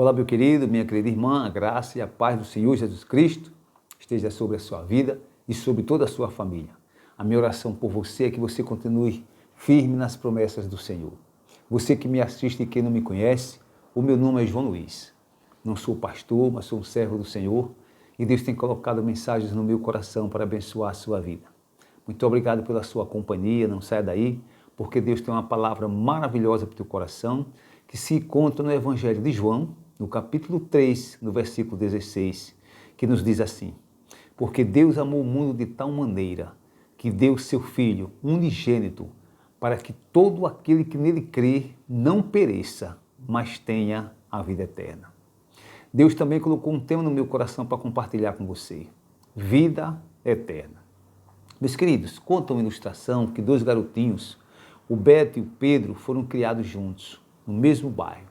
Olá, meu querido, minha querida irmã, a graça e a paz do Senhor Jesus Cristo esteja sobre a sua vida e sobre toda a sua família. A minha oração por você é que você continue firme nas promessas do Senhor. Você que me assiste e que não me conhece, o meu nome é João Luiz. Não sou pastor, mas sou um servo do Senhor e Deus tem colocado mensagens no meu coração para abençoar a sua vida. Muito obrigado pela sua companhia, não saia daí, porque Deus tem uma palavra maravilhosa para o teu coração, que se encontra no Evangelho de João, no capítulo 3, no versículo 16, que nos diz assim: porque Deus amou o mundo de tal maneira que deu seu Filho unigênito, para que todo aquele que nele crê não pereça, mas tenha a vida eterna. Deus também colocou um tema no meu coração para compartilhar com você: vida eterna. Meus queridos, conta uma ilustração que dois garotinhos, o Beto e o Pedro, foram criados juntos, no mesmo bairro.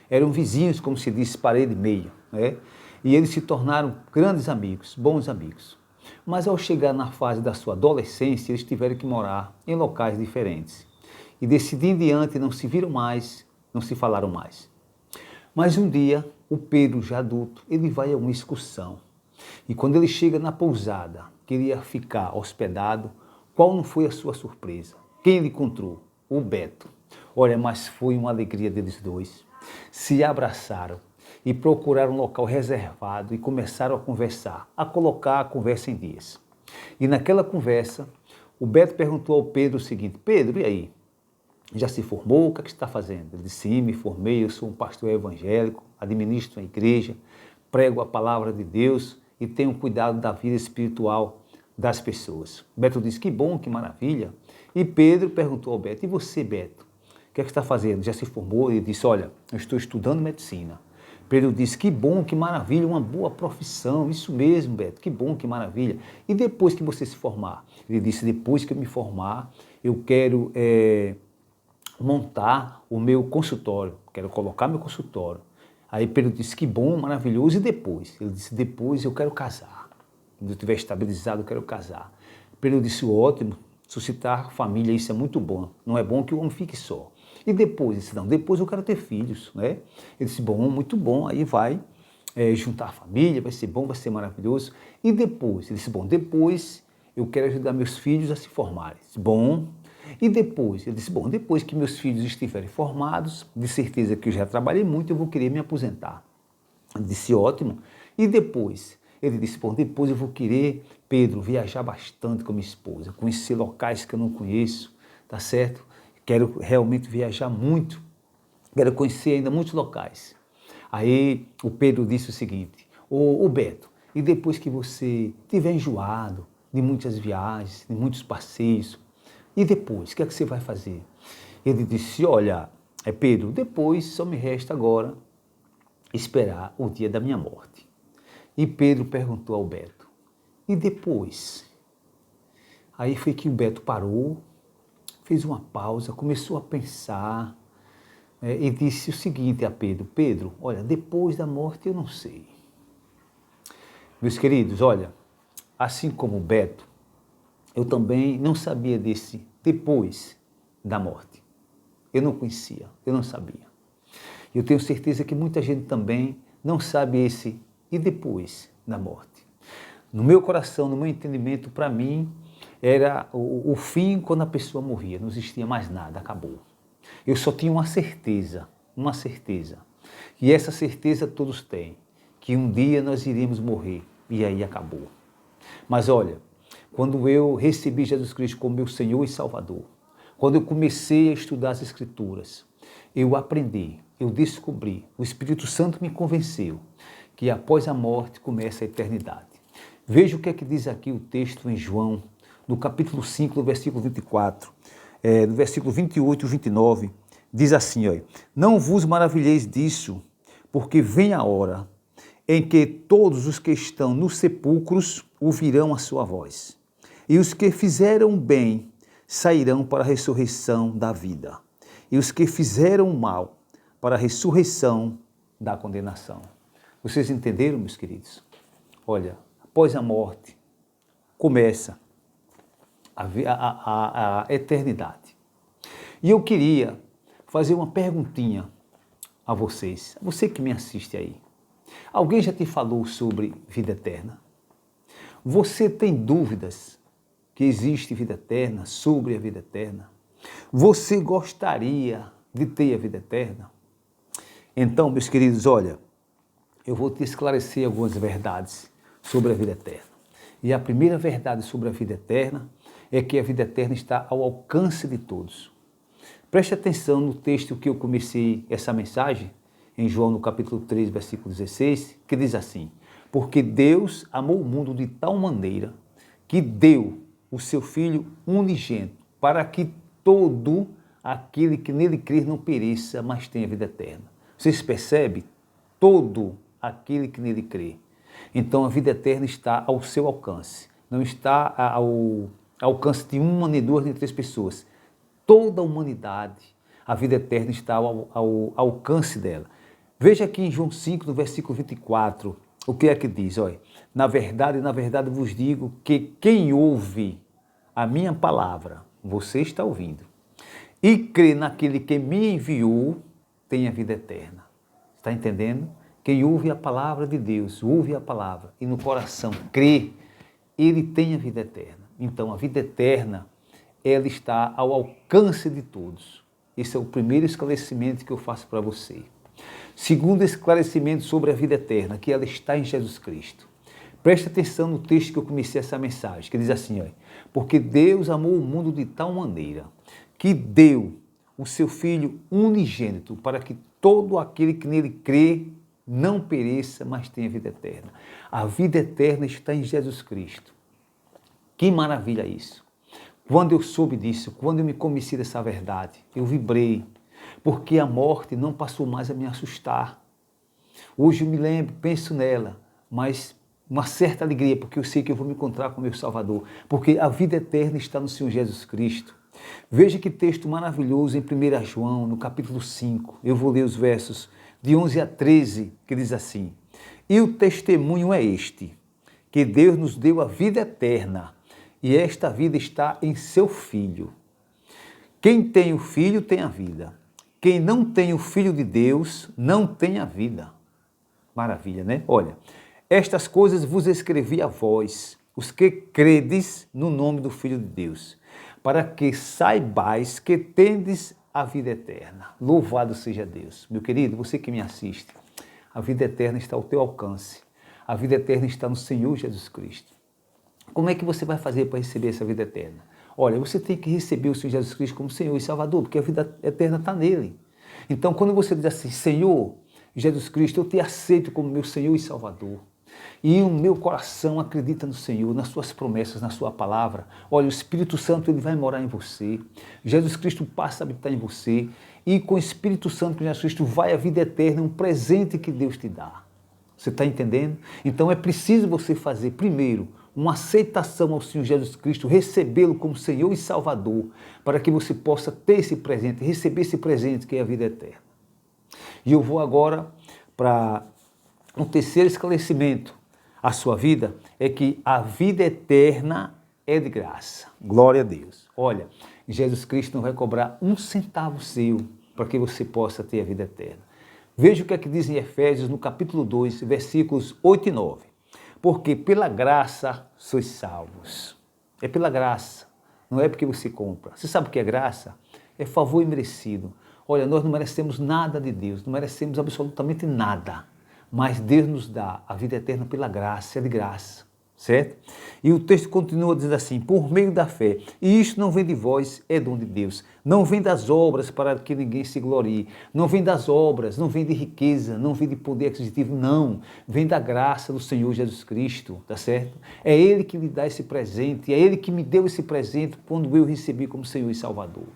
Eram vizinhos, como se diz, parede e meia, né? E eles se tornaram grandes amigos, bons amigos. Mas ao chegar na fase da sua adolescência, eles tiveram que morar em locais diferentes. E desse dia em diante não se viram mais, não se falaram mais. Mas um dia, o Pedro, já adulto, ele vai a uma excursão. E quando ele chega na pousada, queria ficar hospedado, qual não foi a sua surpresa? Quem ele encontrou? O Beto. Olha, mas foi uma alegria deles dois. Se abraçaram e procuraram um local reservado e começaram a conversar, a colocar a conversa em dias. E naquela conversa, o Beto perguntou ao Pedro o seguinte: Pedro, e aí? Já se formou? O que é que você está fazendo? Ele disse: sim, me formei, eu sou um pastor evangélico, administro uma igreja, prego a palavra de Deus e tenho cuidado da vida espiritual das pessoas. Beto disse: que bom, que maravilha. E Pedro perguntou ao Beto: e você, Beto? O que é que está fazendo? Já se formou? Ele disse: olha, eu estou estudando medicina. Pedro disse: que bom, que maravilha, uma boa profissão. Isso mesmo, Beto, que bom, que maravilha. E depois que você se formar? Ele disse: depois que eu me formar, eu quero montar o meu consultório, quero colocar meu consultório. Aí Pedro disse: que bom, maravilhoso. E depois? Ele disse: depois eu quero casar. Quando eu estiver estabilizado, eu quero casar. Pedro disse: ótimo, suscitar família, isso é muito bom. Não é bom que o homem fique só. E depois? Ele disse: não, depois eu quero ter filhos, né? Ele disse: bom, muito bom, aí vai juntar a família, vai ser bom, vai ser maravilhoso. E depois? Ele disse: bom, depois eu quero ajudar meus filhos a se formarem. Ele disse: bom. E depois? Ele disse: bom, depois que meus filhos estiverem formados, de certeza que eu já trabalhei muito, eu vou querer me aposentar. Ele disse: ótimo. E depois? Ele disse: bom, depois eu vou querer, Pedro, viajar bastante com minha esposa, conhecer locais que eu não conheço, tá certo? Quero realmente viajar muito, quero conhecer ainda muitos locais. Aí o Pedro disse o seguinte: ô Beto, e depois que você tiver enjoado de muitas viagens, de muitos passeios, e depois, o que é que você vai fazer? Ele disse: olha, Pedro, depois só me resta agora esperar o dia da minha morte. E Pedro perguntou ao Beto: e depois? Aí foi que o Beto parou, fez uma pausa, começou a pensar e disse o seguinte a Pedro: Pedro, olha, depois da morte eu não sei. Meus queridos, olha, assim como o Beto, eu também não sabia desse depois da morte. Eu não conhecia, eu não sabia. Eu tenho certeza que muita gente também não sabe esse e depois da morte. No meu coração, no meu entendimento, para mim, era o fim quando a pessoa morria. Não existia mais nada, acabou. Eu só tinha uma certeza. E essa certeza todos têm, que um dia nós iríamos morrer e aí acabou. Mas olha, quando eu recebi Jesus Cristo como meu Senhor e Salvador, quando eu comecei a estudar as Escrituras, eu aprendi, eu descobri, o Espírito Santo me convenceu que após a morte começa a eternidade. Veja o que é que diz aqui o texto em João, no capítulo 5, no versículo 24, no versículo 28 e 29, diz assim: ó, não vos maravilheis disso, porque vem a hora em que todos os que estão nos sepulcros ouvirão a sua voz. E os que fizeram bem sairão para a ressurreição da vida. E os que fizeram mal para a ressurreição da condenação. Vocês entenderam, meus queridos? Olha, após a morte, começa a eternidade. E eu queria fazer uma perguntinha a vocês, a você que me assiste aí. Alguém já te falou sobre vida eterna? Você tem dúvidas que existe vida eterna, sobre a vida eterna? Você gostaria de ter a vida eterna? Então, meus queridos, olha, eu vou te esclarecer algumas verdades sobre a vida eterna. E a primeira verdade sobre a vida eterna é que a vida eterna está ao alcance de todos. Preste atenção no texto que eu comecei essa mensagem, em João no capítulo 3, versículo 16, que diz assim: porque Deus amou o mundo de tal maneira que deu o seu Filho unigênito, para que todo aquele que nele crer não pereça, mas tenha vida eterna. Vocês percebem? Todo aquele que nele crê. Então a vida eterna está ao seu alcance. Não está ao alcance de uma, nem duas, nem três pessoas. Toda a humanidade, a vida eterna está ao alcance dela. Veja aqui em João 5, no versículo 24, o que é que diz? Olha, na verdade vos digo que quem ouve a minha palavra, você está ouvindo, e crê naquele que me enviou, tem a vida eterna. Está entendendo? Quem ouve a palavra de Deus, ouve a palavra e no coração crê, ele tem a vida eterna. Então a vida eterna, ela está ao alcance de todos. Esse é o primeiro esclarecimento que eu faço para você. Segundo esclarecimento sobre a vida eterna, que ela está em Jesus Cristo. Preste atenção no texto que eu comecei essa mensagem, que diz assim, olha, porque Deus amou o mundo de tal maneira que deu o seu Filho unigênito para que todo aquele que nele crê não pereça, mas tenha vida eterna. A vida eterna está em Jesus Cristo. Que maravilha isso! Quando eu soube disso, quando eu me convenci dessa verdade, eu vibrei, porque a morte não passou mais a me assustar. Hoje eu me lembro, penso nela, mas uma certa alegria, porque eu sei que eu vou me encontrar com o meu Salvador, porque a vida eterna está no Senhor Jesus Cristo. Veja que texto maravilhoso em 1 João, no capítulo 5, eu vou ler os versos de 11 a 13, que diz assim: e o testemunho é este, que Deus nos deu a vida eterna, e esta vida está em seu Filho. Quem tem o Filho tem a vida. Quem não tem o Filho de Deus não tem a vida. Maravilha, né? Olha, estas coisas vos escrevi a vós, os que credes no nome do Filho de Deus, para que saibais que tendes a vida eterna. Louvado seja Deus. Meu querido, você que me assiste, a vida eterna está ao teu alcance. A vida eterna está no Senhor Jesus Cristo. Como é que você vai fazer para receber essa vida eterna? Olha, você tem que receber o Senhor Jesus Cristo como Senhor e Salvador, porque a vida eterna está nele. Então, quando você diz assim, Senhor Jesus Cristo, eu te aceito como meu Senhor e Salvador, e o meu coração acredita no Senhor, nas suas promessas, na sua palavra, olha, o Espírito Santo ele vai morar em você, Jesus Cristo passa a habitar em você, e com o Espírito Santo, com Jesus Cristo, vai a vida eterna, um presente que Deus te dá. Você está entendendo? Então é preciso você fazer, primeiro, uma aceitação ao Senhor Jesus Cristo, recebê-lo como Senhor e Salvador, para que você possa ter esse presente, receber esse presente que é a vida eterna. E eu vou agora para um terceiro esclarecimento. A sua vida é que a vida eterna é de graça. Glória a Deus. Olha, Jesus Cristo não vai cobrar um centavo seu para que você possa ter a vida eterna. Veja o que é que diz em Efésios, no capítulo 2, versículos 8 e 9. Porque pela graça sois salvos. É pela graça, não é porque você compra. Você sabe o que é graça? É favor imerecido. Olha, nós não merecemos nada de Deus, não merecemos absolutamente nada. Mas Deus nos dá a vida eterna pela graça, é de graça, certo? E o texto continua dizendo assim, por meio da fé. E isto não vem de vós, é dom de Deus. Não vem das obras para que ninguém se glorie. Não vem das obras, não vem de riqueza, não vem de poder aquisitivo, não. Vem da graça do Senhor Jesus Cristo, tá certo? É Ele que lhe dá esse presente, é Ele que me deu esse presente quando eu recebi como Senhor e Salvador.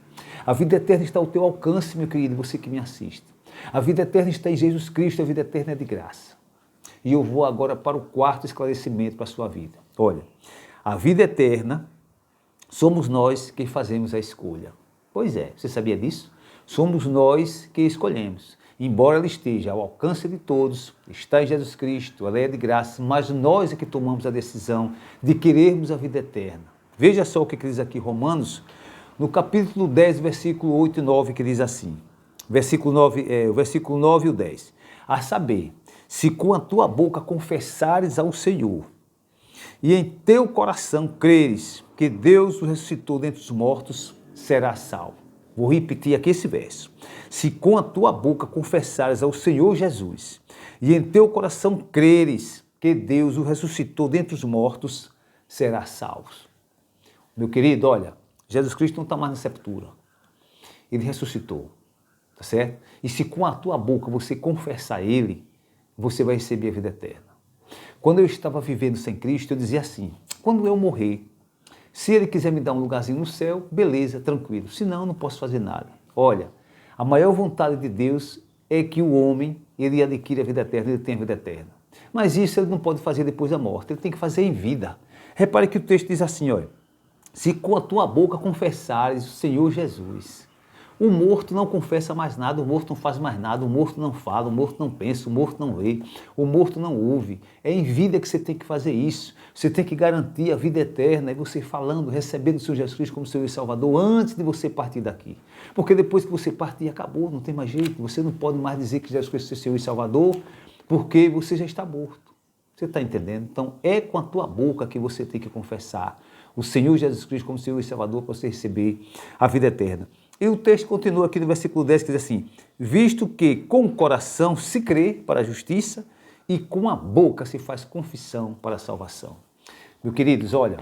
A vida eterna está ao teu alcance, meu querido, você que me assiste. A vida eterna está em Jesus Cristo, a vida eterna é de graça. E eu vou agora para o quarto esclarecimento para a sua vida. Olha, a vida eterna somos nós que fazemos a escolha. Pois é, você sabia disso? Somos nós que escolhemos. Embora ela esteja ao alcance de todos, está em Jesus Cristo, ela é de graça, mas nós é que tomamos a decisão de querermos a vida eterna. Veja só o que diz aqui Romanos, no capítulo 10, versículo 8 e 9, que diz assim, o versículo 9 e o 10. A saber, se com a tua boca confessares ao Senhor, e em teu coração creres que Deus o ressuscitou dentre os mortos, serás salvo. Vou repetir aqui esse verso. Se com a tua boca confessares ao Senhor Jesus, e em teu coração creres que Deus o ressuscitou dentre os mortos, serás salvo. Meu querido, olha, Jesus Cristo não está mais na sepultura. Ele ressuscitou, tá certo? E se com a tua boca você confessar Ele, você vai receber a vida eterna. Quando eu estava vivendo sem Cristo, eu dizia assim, quando eu morrer, se Ele quiser me dar um lugarzinho no céu, beleza, tranquilo. Senão, eu não posso fazer nada. Olha, a maior vontade de Deus é que o homem, ele adquire a vida eterna, ele tenha a vida eterna. Mas isso ele não pode fazer depois da morte, ele tem que fazer em vida. Repare que o texto diz assim, olha, se com a tua boca confessares o Senhor Jesus. O morto não confessa mais nada, o morto não faz mais nada, o morto não fala, o morto não pensa, o morto não vê, o morto não ouve. É em vida que você tem que fazer isso. Você tem que garantir a vida eterna, é você falando, recebendo o Senhor Jesus Cristo como Senhor e Salvador antes de você partir daqui. Porque depois que você partir, acabou, não tem mais jeito. Você não pode mais dizer que Jesus Cristo é Senhor e Salvador, porque você já está morto. Você está entendendo? Então, é com a tua boca que você tem que confessar o Senhor Jesus Cristo como Senhor e Salvador para você receber a vida eterna. E o texto continua aqui no versículo 10, que diz assim, visto que com o coração se crê para a justiça e com a boca se faz confissão para a salvação. Meus queridos, olha,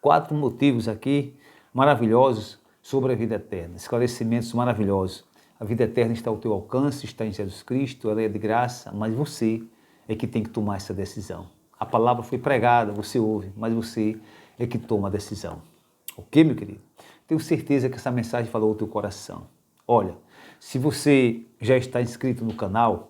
4 motivos aqui maravilhosos sobre a vida eterna, esclarecimentos maravilhosos. A vida eterna está ao teu alcance, está em Jesus Cristo, ela é de graça, mas você é que tem que tomar essa decisão. A palavra foi pregada, você ouve, mas você é que toma a decisão. Ok, meu querido? Tenho certeza que essa mensagem falou ao teu coração. Olha, se você já está inscrito no canal,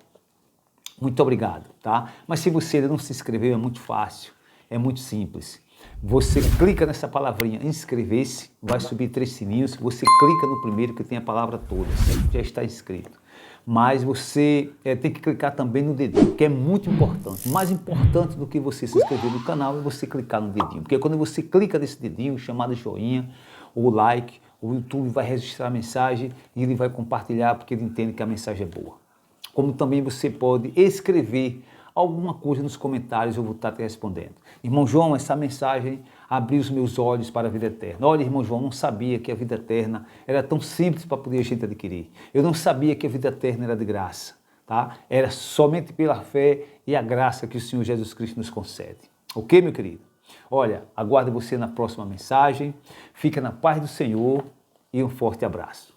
muito obrigado, tá? Mas se você ainda não se inscreveu, é muito fácil, é muito simples. Você clica nessa palavrinha inscrever-se, vai subir 3 sininhos, você clica no primeiro que tem a palavra toda, já está inscrito. Mas você tem que clicar também no dedinho, que é muito importante. Mais importante do que você se inscrever no canal é você clicar no dedinho. Porque quando você clica nesse dedinho, chamado joinha, ou like, o YouTube vai registrar a mensagem e ele vai compartilhar porque ele entende que a mensagem é boa. Como também você pode escrever alguma coisa nos comentários, eu vou estar te respondendo. Irmão João, essa mensagem abriu os meus olhos para a vida eterna. Olha, irmão João, não sabia que a vida eterna era tão simples para poder a gente adquirir. Eu não sabia que a vida eterna era de graça, tá? Era somente pela fé e a graça que o Senhor Jesus Cristo nos concede. Ok, meu querido? Olha, aguardo você na próxima mensagem. Fica na paz do Senhor e um forte abraço.